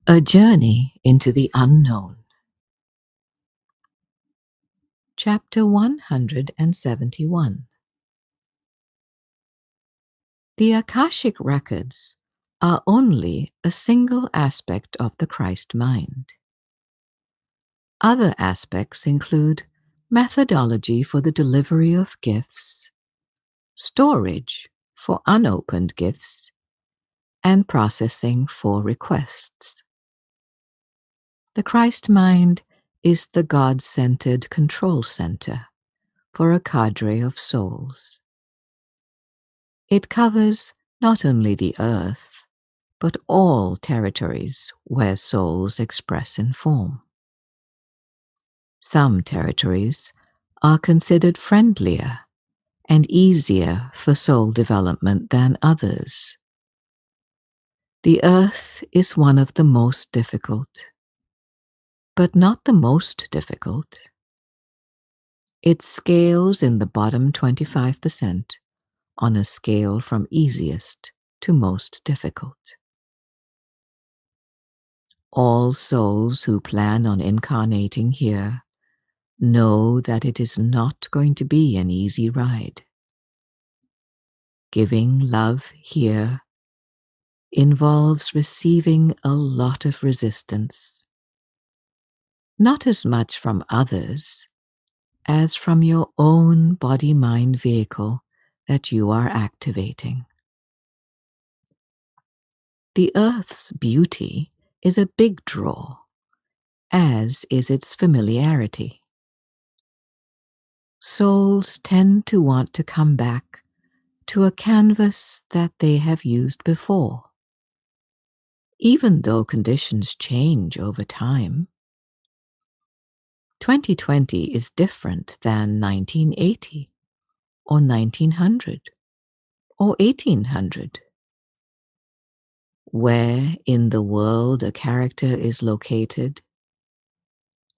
A Journey into the Unknown. Chapter 171. The Akashic Records are only a single aspect of the Christ mind. Other aspects include methodology for the delivery of gifts, storage for unopened gifts, and processing for requests. The Christ mind is the God-centered control center for a cadre of souls. It covers not only the earth, but all territories where souls express in form. Some territories are considered friendlier and easier for soul development than others. The earth is one of the most difficult, but not the most difficult. It scales in the bottom 25% on a scale from easiest to most difficult. All souls who plan on incarnating here know that it is not going to be an easy ride. Giving love here involves receiving a lot of resistance, not as much from others as from your own body-mind vehicle that you are activating. The Earth's beauty is a big draw, as is its familiarity. Souls tend to want to come back to a canvas that they have used before, even though conditions change over time. 2020 is different than 1980, or 1900, or 1800. Where in the world a character is located,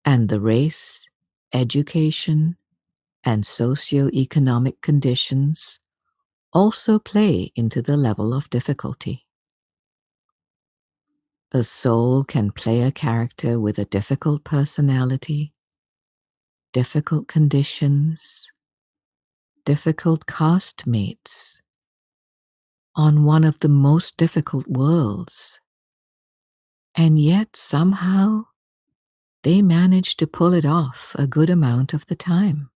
and the race, education, and socio-economic conditions also play into the level of difficulty. A soul can play a character with a difficult personality, difficult conditions, difficult castmates, on one of the most difficult worlds, and yet somehow they manage to pull it off a good amount of the time.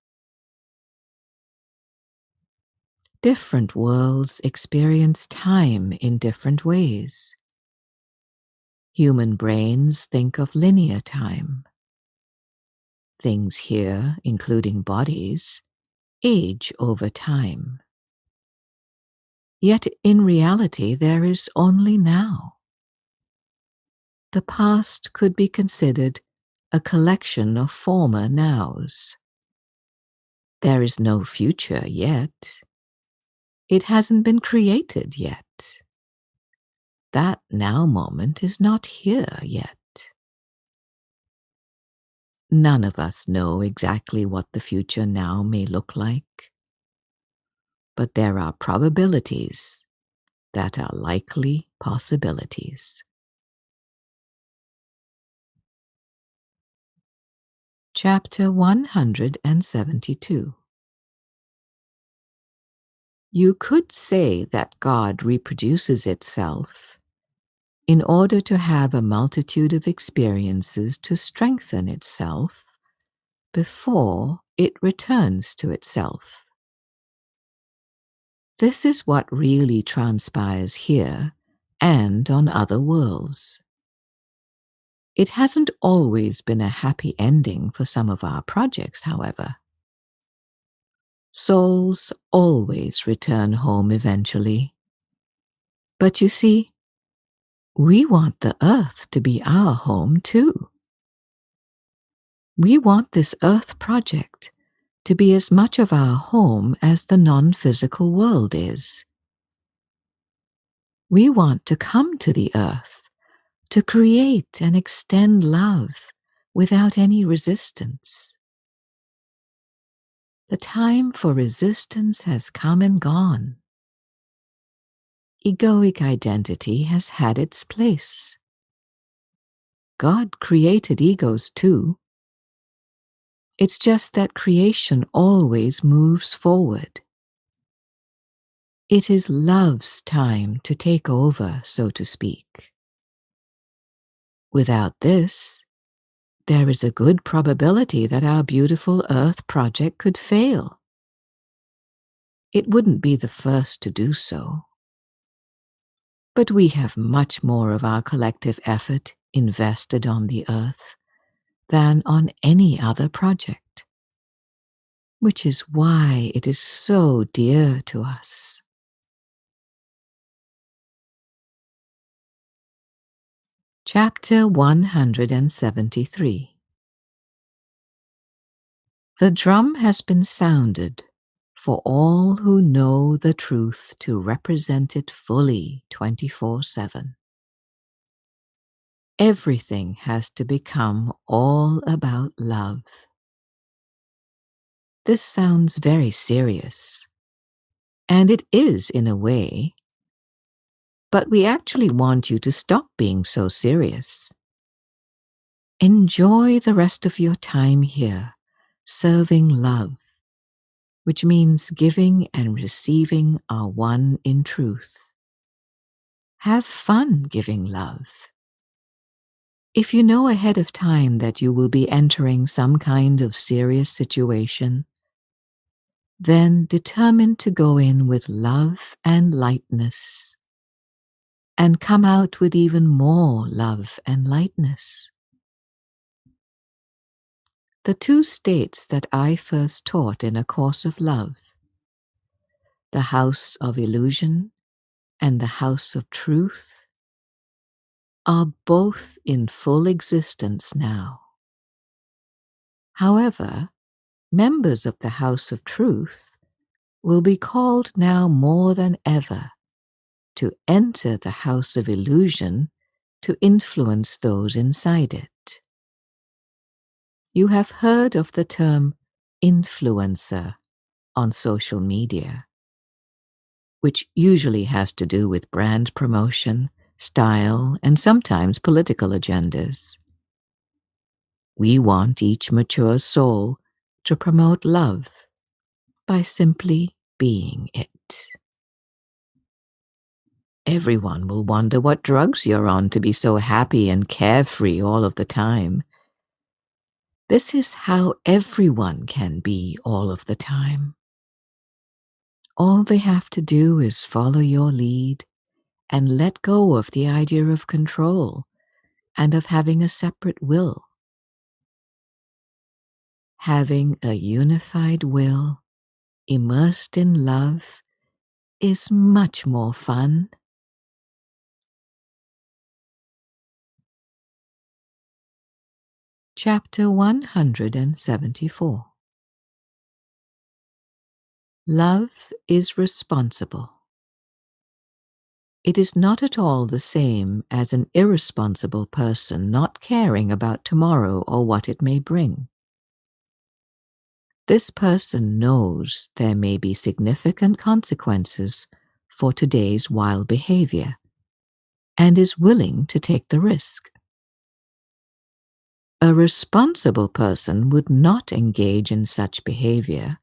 Different worlds experience time in different ways. Human brains think of linear time. Things here, including bodies, age over time. Yet in reality there is only now. The past could be considered a collection of former nows. There is no future yet. It hasn't been created yet. That now moment is not here yet. None of us know exactly what the future now may look like, but there are probabilities that are likely possibilities. Chapter 172. You could say that God reproduces itself in order to have a multitude of experiences to strengthen itself before it returns to itself. This is what really transpires here and on other worlds. It hasn't always been a happy ending for some of our projects, however. Souls always return home eventually. But you see, we want the earth to be our home too. We want this earth project to be as much of our home as the non-physical world is. We want to come to the earth to create and extend love without any resistance. The time for resistance has come and gone. Egoic identity has had its place. God created egos too. It's just that creation always moves forward. It is love's time to take over, so to speak. Without this, there is a good probability that our beautiful Earth project could fail. It wouldn't be the first to do so. But we have much more of our collective effort invested on the Earth than on any other project, which is why it is so dear to us. Chapter 173. The drum has been sounded for all who know the truth to represent it fully 24/7. Everything has to become all about love. This sounds very serious, and it is in a way, but we actually want you to stop being so serious. Enjoy the rest of your time here, serving love, which means giving and receiving are one in truth. Have fun giving love. If you know ahead of time that you will be entering some kind of serious situation, then determine to go in with love and lightness, and come out with even more love and lightness. The two states that I first taught in A Course of Love, the house of illusion and the house of truth, are both in full existence now. However, members of the house of truth will be called now more than ever to enter the house of illusion to influence those inside it. You have heard of the term influencer on social media, which usually has to do with brand promotion, style, and sometimes political agendas. We want each mature soul to promote love by simply being it. Everyone will wonder what drugs you're on to be so happy and carefree all of the time. This is how everyone can be all of the time. All they have to do is follow your lead and let go of the idea of control and of having a separate will. Having a unified will, immersed in love, is much more fun. Chapter 174. Love is responsible. It is not at all the same as an irresponsible person not caring about tomorrow or what it may bring. This person knows there may be significant consequences for today's wild behavior and is willing to take the risk. A responsible person would not engage in such behavior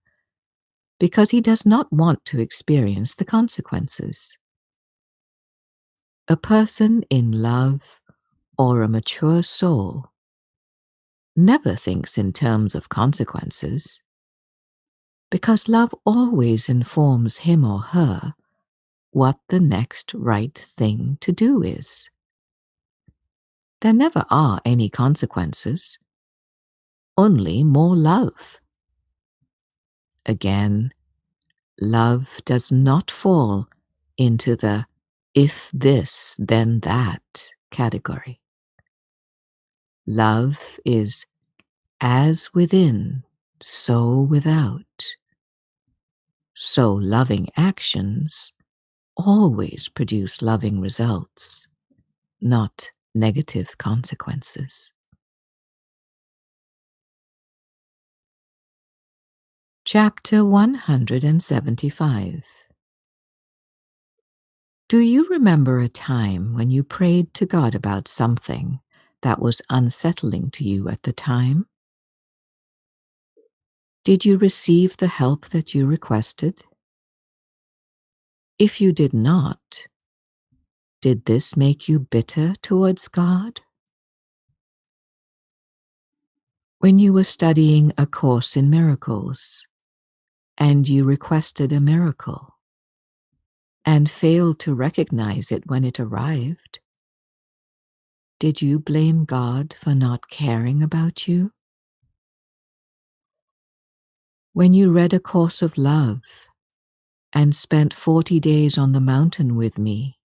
because he does not want to experience the consequences. A person in love or a mature soul never thinks in terms of consequences because love always informs him or her what the next right thing to do is. There never are any consequences, only more love. Again, love does not fall into the if this, then that category. Love is as within, so without. So loving actions always produce loving results, not negative consequences. Chapter 175. Do you remember a time when you prayed to God about something that was unsettling to you at the time? Did you receive the help that you requested? If you did not, did this make you bitter towards God? When you were studying A Course in Miracles, and you requested a miracle, and failed to recognize it when it arrived, did you blame God for not caring about you? When you read A Course of Love and spent 40 days on the mountain with me,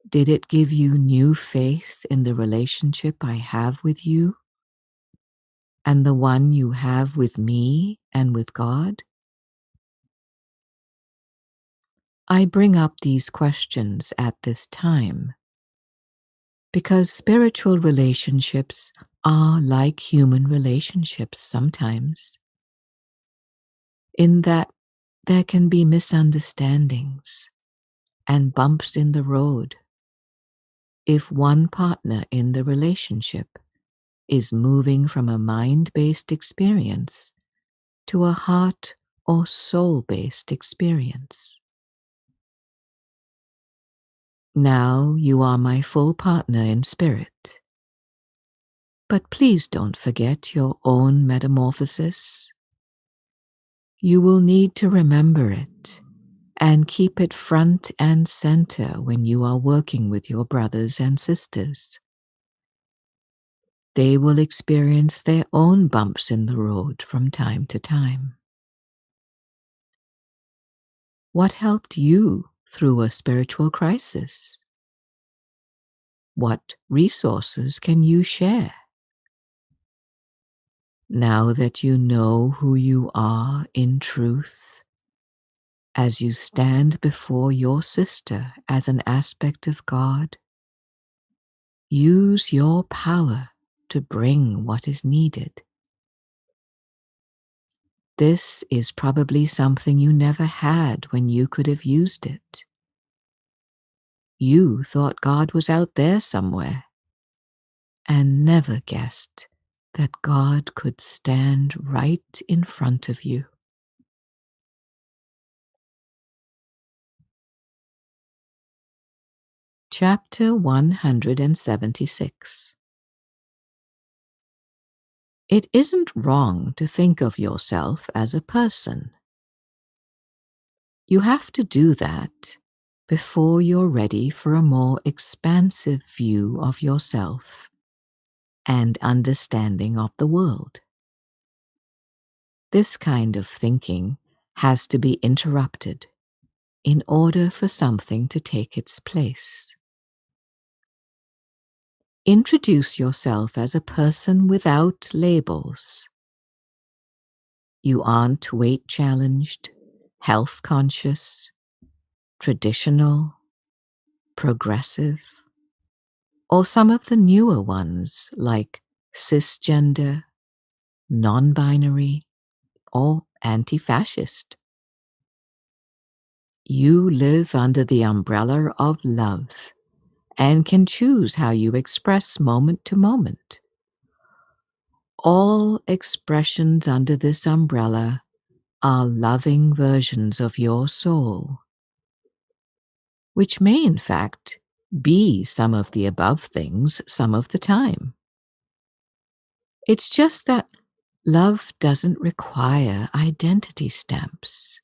did it give you new faith in the relationship I have with you and the one you have with me and with God? I bring up these questions at this time because spiritual relationships are like human relationships sometimes, in that there can be misunderstandings and bumps in the road if one partner in the relationship is moving from a mind-based experience to a heart or soul-based experience. Now you are my full partner in spirit, but please don't forget your own metamorphosis. You will need to remember it and keep it front and center when you are working with your brothers and sisters. They will experience their own bumps in the road from time to time. What helped you through a spiritual crisis? What resources can you share? Now that you know who you are in truth, as you stand before your sister as an aspect of God, use your power to bring what is needed. This is probably something you never had when you could have used it. You thought God was out there somewhere and never guessed that God could stand right in front of you. Chapter 176. It isn't wrong to think of yourself as a person. You have to do that before you're ready for a more expansive view of yourself and understanding of the world. This kind of thinking has to be interrupted in order for something to take its place. Introduce yourself as a person without labels. You aren't weight challenged, health conscious, traditional, progressive, or some of the newer ones like cisgender, non-binary, or anti-fascist. You live under the umbrella of love and can choose how you express moment to moment. All expressions under this umbrella are loving versions of your soul, which may in fact be some of the above things some of the time. It's just that love doesn't require identity stamps,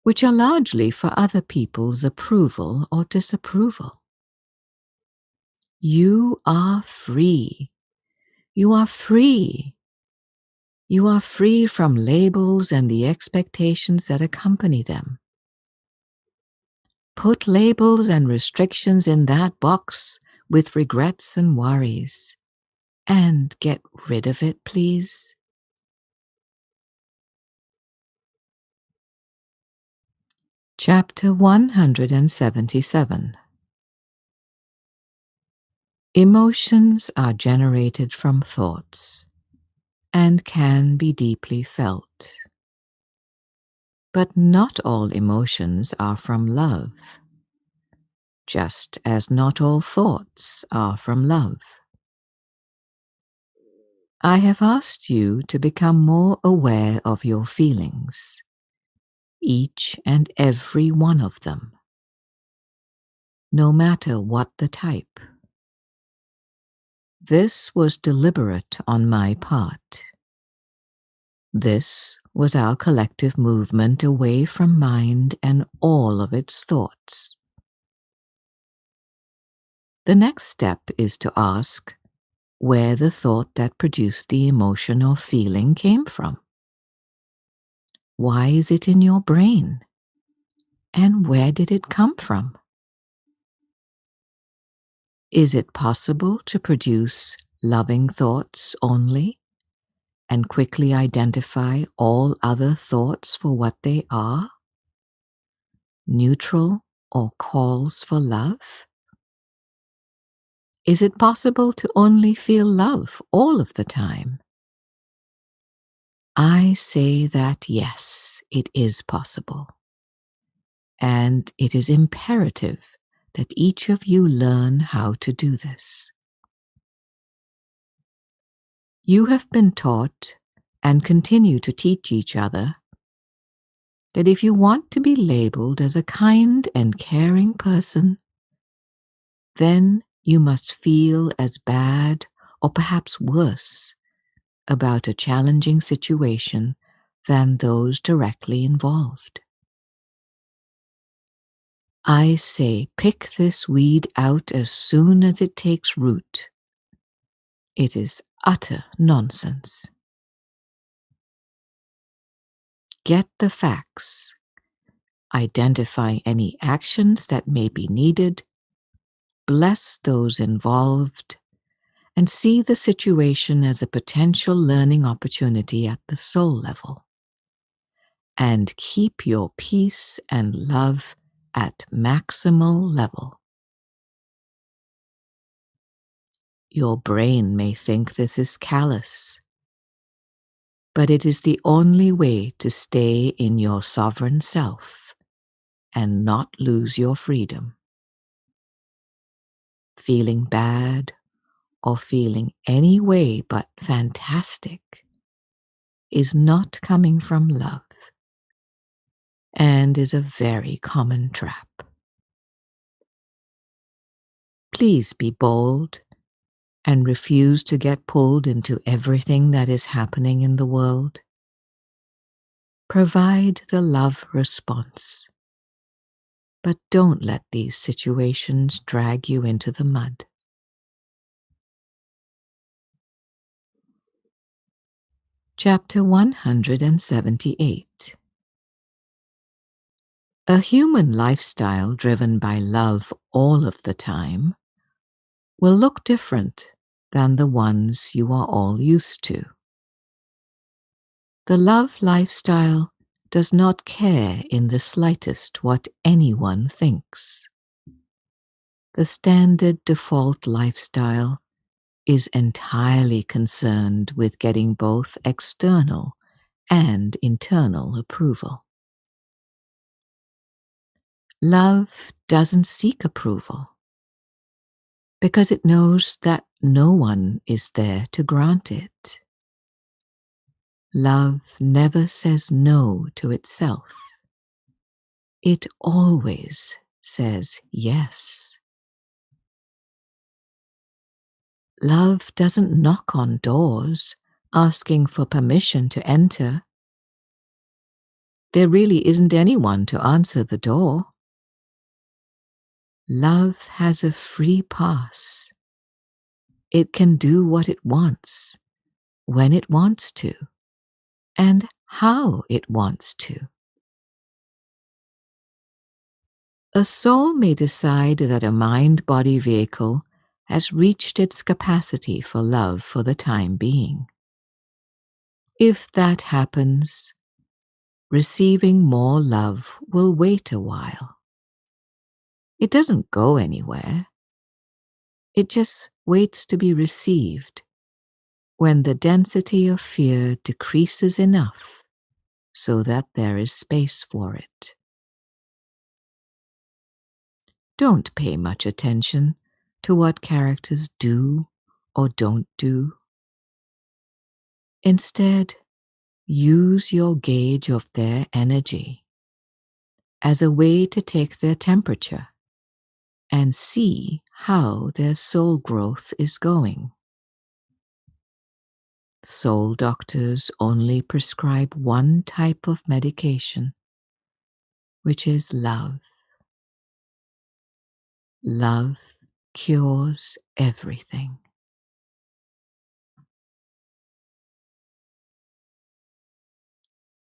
which are largely for other people's approval or disapproval. You are free. You are free. You are free from labels and the expectations that accompany them. Put labels and restrictions in that box with regrets and worries, and get rid of it, please. Chapter 177. Emotions are generated from thoughts and can be deeply felt. But not all emotions are from love. just as not all thoughts are from love. I have asked you to become more aware of your feelings, each and every one of them, no matter what the type. This was deliberate on my part. This was our collective movement away from mind and all of its thoughts. The next step is to ask where the thought that produced the emotion or feeling came from. Why is it in your brain? And where did it come from? Is it possible to produce loving thoughts only and quickly identify all other thoughts for what they are? Neutral or calls for love? Is it possible to only feel love all of the time? I say that yes, it is possible. And it is imperative that each of you learn how to do this. You have been taught and continue to teach each other that if you want to be labeled as a kind and caring person, then you must feel as bad or perhaps worse about a challenging situation than those directly involved. I say pick this weed out as soon as it takes root. It is utter nonsense. Get the facts. Identify any actions that may be needed. Bless those involved. And see the situation as a potential learning opportunity at the soul level. And keep your peace and love at maximal level. Your brain may think this is callous, but it is the only way to stay in your sovereign self and not lose your freedom. Feeling bad or feeling any way but fantastic is not coming from love and is a very common trap. Please be bold and refuse to get pulled into everything that is happening in the world. Provide the love response, but don't let these situations drag you into the mud. Chapter 178. A human lifestyle driven by love all of the time will look different than the ones you are all used to. The love lifestyle does not care in the slightest what anyone thinks. The standard default lifestyle is entirely concerned with getting both external and internal approval. Love doesn't seek approval because it knows that no one is there to grant it. Love never says no to itself. It always says yes. Love doesn't knock on doors asking for permission to enter. There really isn't anyone to answer the door. Love has a free pass. It can do what it wants, when it wants to, and how it wants to. A soul may decide that a mind-body vehicle has reached its capacity for love for the time being. If that happens, receiving more love will wait a while. It doesn't go anywhere. It just waits to be received when the density of fear decreases enough so that there is space for it. Don't pay much attention to what characters do or don't do. Instead, use your gauge of their energy as a way to take their temperature and see how their soul growth is going. Soul doctors only prescribe one type of medication, which is love. Love cures everything.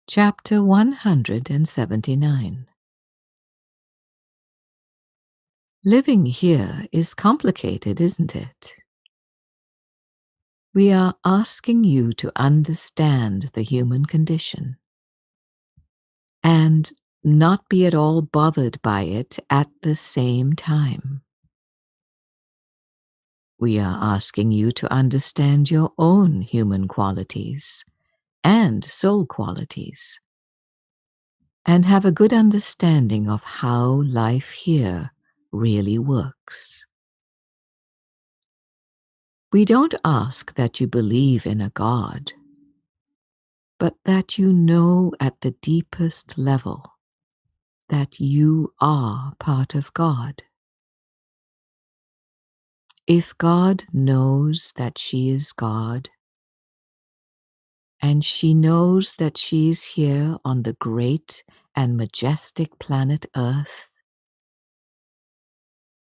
Chapter 179. Living here is complicated, isn't it? We are asking you to understand the human condition and not be at all bothered by it at the same time. We are asking you to understand your own human qualities and soul qualities and have a good understanding of how life here really works. We don't ask that you believe in a God, but that you know at the deepest level that you are part of God. If God knows that she is God, and she knows that she is here on the great and majestic planet Earth,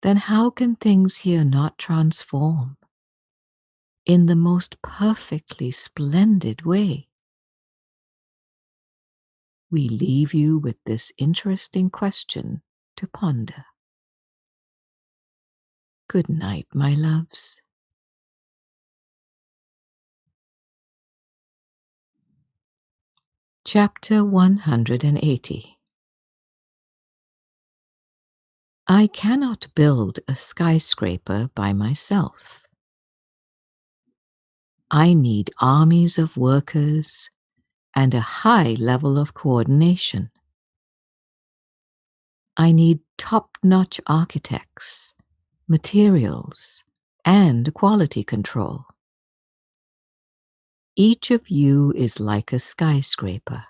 then how can things here not transform in the most perfectly splendid way? We leave you with this interesting question to ponder. Good night, my loves. Chapter 180. I cannot build a skyscraper by myself. I need armies of workers and a high level of coordination. I need top-notch architects, materials, and quality control. Each of you is like a skyscraper.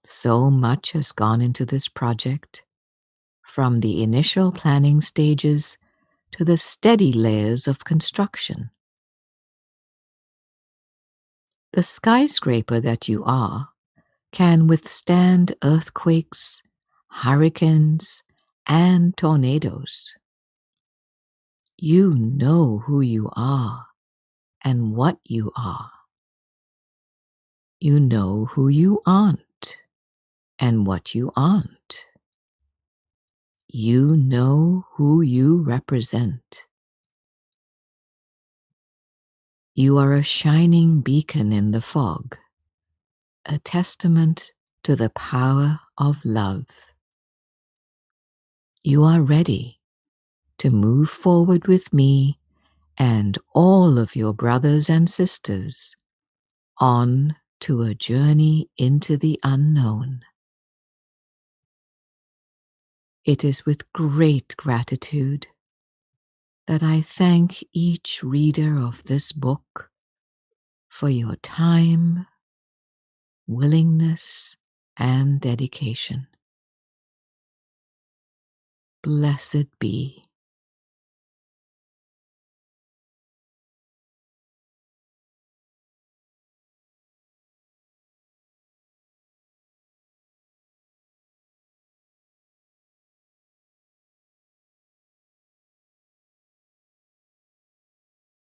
So much has gone into this project, from the initial planning stages to the steady layers of construction. The skyscraper that you are can withstand earthquakes, hurricanes, and tornadoes. You know who you are and what you are. You know who you aren't and what you aren't. You know who you represent. You are a shining beacon in the fog, a testament to the power of love. You are ready to move forward with me and all of your brothers and sisters on to a journey into the unknown. It is with great gratitude that I thank each reader of this book for your time, willingness, and dedication. Blessed be.